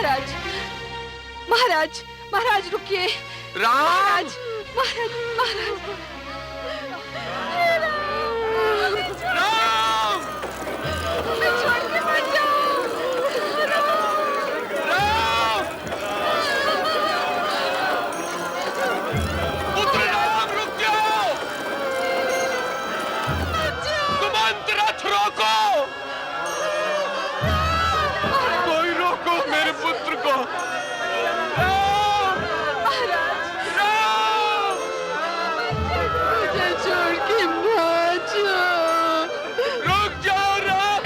महाराज, महाराज, महाराज रुकिए। राम! महाराज, महाराज, महाराज। राम! हमें छोड़ के मत जाओ। राम! पुत्र राम, रुक जाओ! तुमंत रथ रोको! कोई रोको मेरे पुत्र को! राम! राम! मुझे छोड़ के मत जाओ। रुक जाओ राम!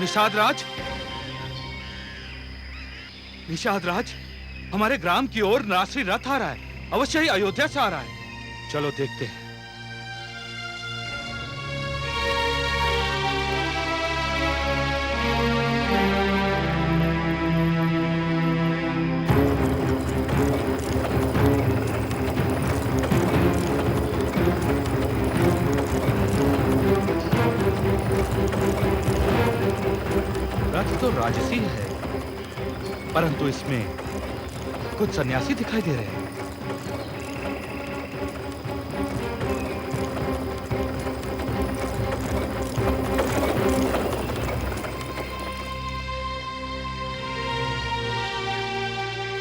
निषाद राज, निषाद राज, हमारे ग्राम की ओर राष्ट्रीय रथ आ रहा है। अवश्य ही अयोध्या से आ रहा है। चलो देखते हैं। रथ तो राजसी है, परंतु इसमें कुछ सन्यासी दिखाई दे रहे हैं।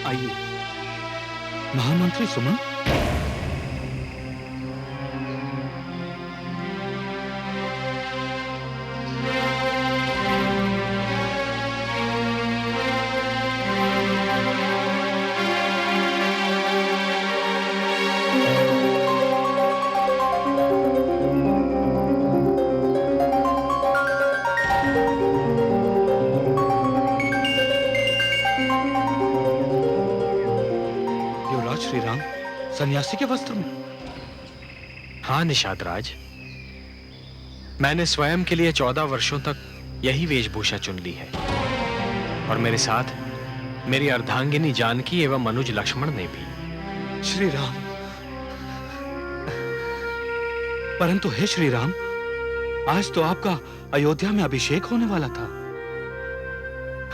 आइए, महामंत्री सुमन। सन्यासी के वस्त्र में? हाँ निषाद राज, मैंने स्वयं के लिए 14 वर्षों तक यही वेशभूषा चुन ली है और मेरे साथ मेरी अर्धांगिनी जानकी एवं अनुज लक्ष्मण ने भी। श्री राम, परंतु हे श्री राम, आज तो आपका अयोध्या में अभिषेक होने वाला था।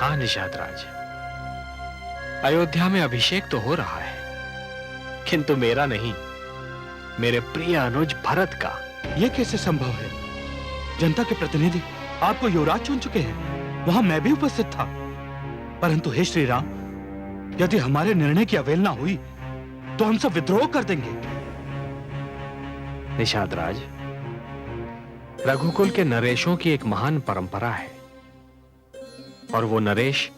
हाँ निषाद राज, अयोध्या में अभिषेक तो हो रहा है, किंतु मेरा नहीं, मेरे प्रिय अनुज भरत का। यह कैसे संभव है? जनता के प्रतिनिधि आपको युवराज चुन चुके हैं, वहां मैं भी उपस्थित था। परंतु हे श्री राम, यदि हमारे निर्णय की अवहेलना हुई तो हम सब विद्रोह कर देंगे। निषाद राज, रघुकुल के नरेशों की एक महान परंपरा है और वो नरेश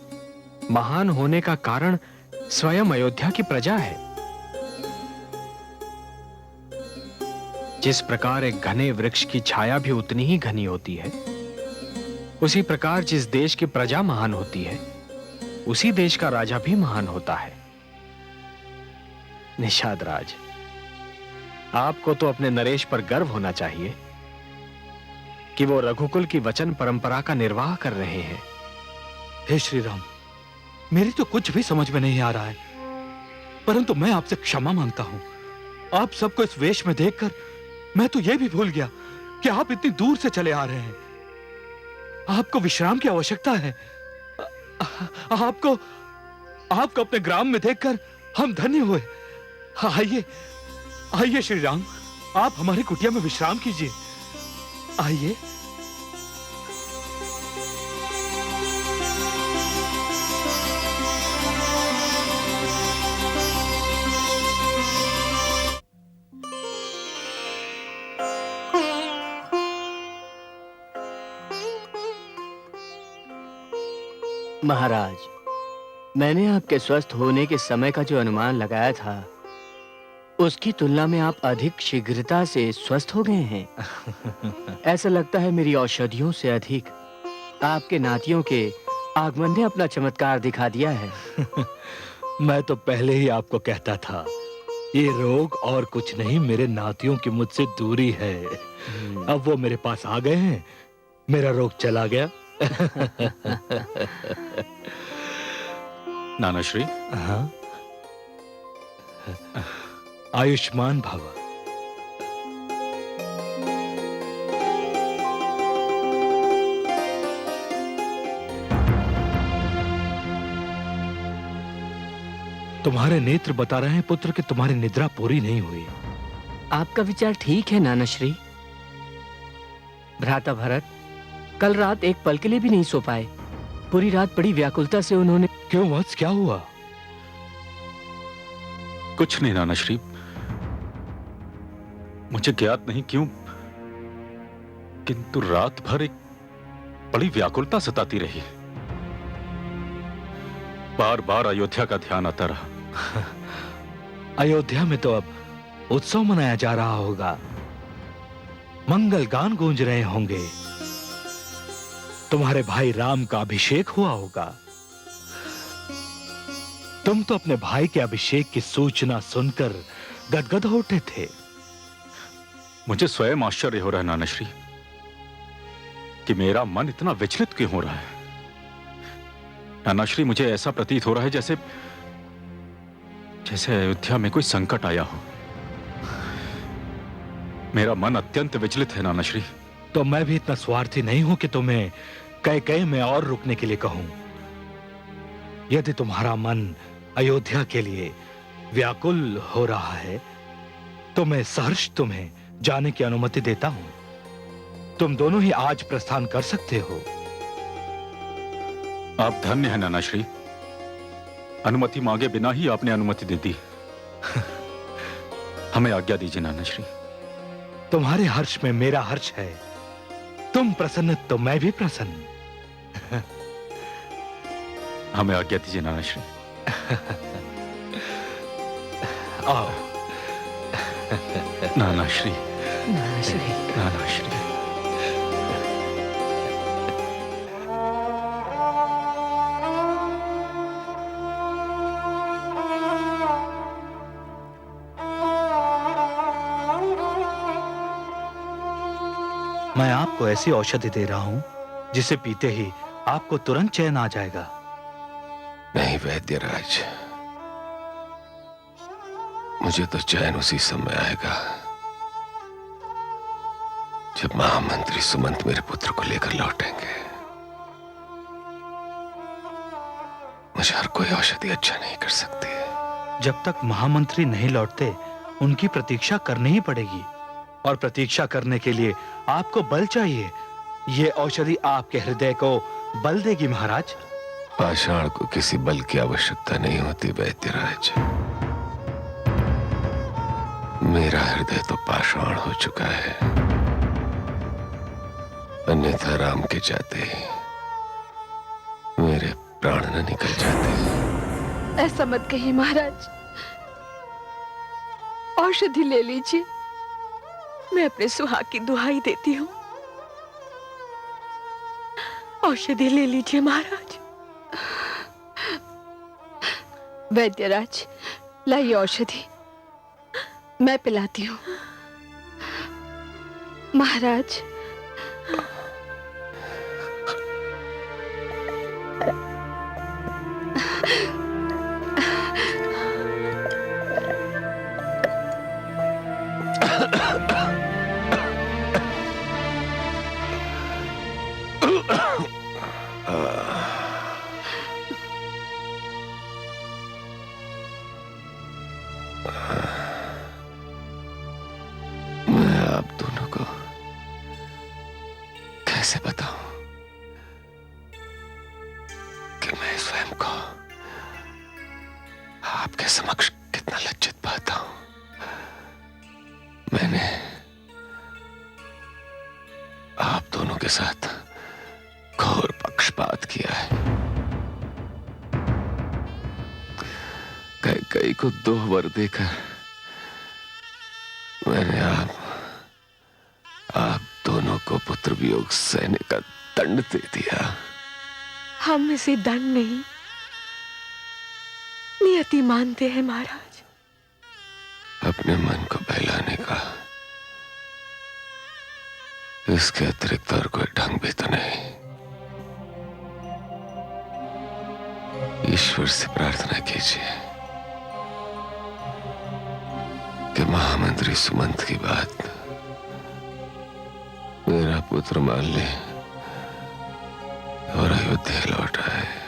महान होने का कारण स्वयं अयोध्या की प्रजा है। जिस प्रकार एक घने वृक्ष की छाया भी उतनी ही घनी होती है, उसी प्रकार जिस देश की प्रजा महान होती है, उसी देश का राजा भी महान होता है। निषाद राज, आपको तो अपने नरेश पर गर्व होना चाहिए कि वो रघुकुल की वचन परंपरा का निर्वाह कर रहे हैं। हे श्री राम, मेरी तो कुछ भी समझ में नहीं आ रहा है, परंतु मैं आपसे क्षमा मांगता हूं। आप सबको इस वेश में देखकर मैं तो यह भी भूल गया कि आप इतनी दूर से चले आ रहे हैं। आपको विश्राम की आवश्यकता है। आपको अपने ग्राम में देखकर हम धन्य हुए। आइए, आइए श्री राम, आप हमारी कुटिया में विश्राम कीजिए। आइए। महाराज, मैंने आपके स्वस्थ होने के समय का जो अनुमान लगाया था, उसकी तुलना में आप अधिक शीघ्रता से स्वस्थ हो गए हैं। ऐसा लगता है मेरी औषधियों से अधिक आपके नातियों के आगमन ने अपना चमत्कार दिखा दिया है। मैं तो पहले ही आपको कहता था, ये रोग और कुछ नहीं, मेरे नातियों की मुझसे दूरी है। अब वो मेरे पास आ गए हैं, मेरा रोग चला गया। नानाश्री, हाँ? आयुष्मान भव। तुम्हारे नेत्र बता रहे हैं पुत्र कि तुम्हारी निद्रा पूरी नहीं हुई। आपका विचार ठीक है नाना श्री। भ्राता भरत कल रात एक पल के लिए भी नहीं सो पाए। पूरी रात बड़ी व्याकुलता से उन्होंने। क्यों वत्स, क्या हुआ? कुछ नहीं नानाश्री, मुझे ज्ञात नहीं क्यों, किंतु रात भर एक बड़ी व्याकुलता सताती रही। बार बार अयोध्या का ध्यान आता रहा। अयोध्या में तो अब उत्सव मनाया जा रहा होगा, मंगल गान गूंज रहे होंगे, तुम्हारे भाई राम का अभिषेक हुआ होगा। तुम तो अपने भाई के अभिषेक की सूचना सुनकर गदगद हो उठे थे। मुझे स्वयं आश्चर्य हो रहा है नानाश्री कि मेरा मन इतना विचलित क्यों हो रहा है। नानाश्री, मुझे ऐसा प्रतीत हो रहा है जैसे जैसे अयोध्या में कोई संकट आया हो। मेरा मन अत्यंत विचलित है नानाश्री। तो मैं भी इतना स्वार्थी नहीं हूं कि तुम्हें कई में और रुकने के लिए कहूं। यदि तुम्हारा मन अयोध्या के लिए व्याकुल हो रहा है तो मैं सहर्ष तुम्हें जाने की अनुमति देता हूं। तुम दोनों ही आज प्रस्थान कर सकते हो। आप धन्य हैं नानाश्री, अनुमति मांगे बिना ही आपने अनुमति दे दी। हमें आज्ञा दीजिए नानाश्री। तुम्हारे हर्ष में मेरा हर्ष है, तुम प्रसन्न तो मैं भी प्रसन्न। हमें आज्ञा दीजिए नानाश्री। आओ। नानाश्री, नाना श्री। नानाश्री। मैं आपको ऐसी औषधि दे रहा हूं जिसे पीते ही आपको तुरंत चैन आ जाएगा। नहीं वैद्यराज, मुझे तो चैन उसी समय आएगा जब महामंत्री सुमंत मेरे पुत्र को लेकर लौटेंगे। मुझे हर कोई औषधि अच्छा नहीं कर सकती। जब तक महामंत्री नहीं लौटते उनकी प्रतीक्षा करनी ही पड़ेगी, और प्रतीक्षा करने के लिए आपको बल चाहिए। ये औषधि आपके हृदय को बल देगी महाराज। पाषाण को किसी बल की आवश्यकता नहीं होती वैद्यराज। मेरा हृदय तो पाषाण हो चुका है, अन्यथा राम के जाते ही मेरे प्राण न निकल जाते। ऐसा मत कहिए महाराज, औषधि ले लीजिए। मैं अपने सुहाग की दुहाई देती हूँ, औषधि ले लीजिए महाराज। वैद्यराज, लाइए औषधि, मैं पिलाती हूँ। महाराज, मैं आप दोनों को कैसे बताऊं कि मैं स्वयं को आपके समक्ष कितना लज्जित पाता हूं। मैंने आप दोनों के साथ घोर पक्षपात किया है। कई को 2 वर देकर मैंने आप दोनों को पुत्र वियोग सहने का दंड दे दिया। हम इसे दंड नहीं, नियति मानते हैं महाराज। अपने मन को बहलाने का इसके अतिरिक्त और कोई ढंग भी तो नहीं। ईश्वर से प्रार्थना कीजिए कि महामंत्री सुमंत की बात मेरा पुत्र मान ले और अयोध्या लौट आए।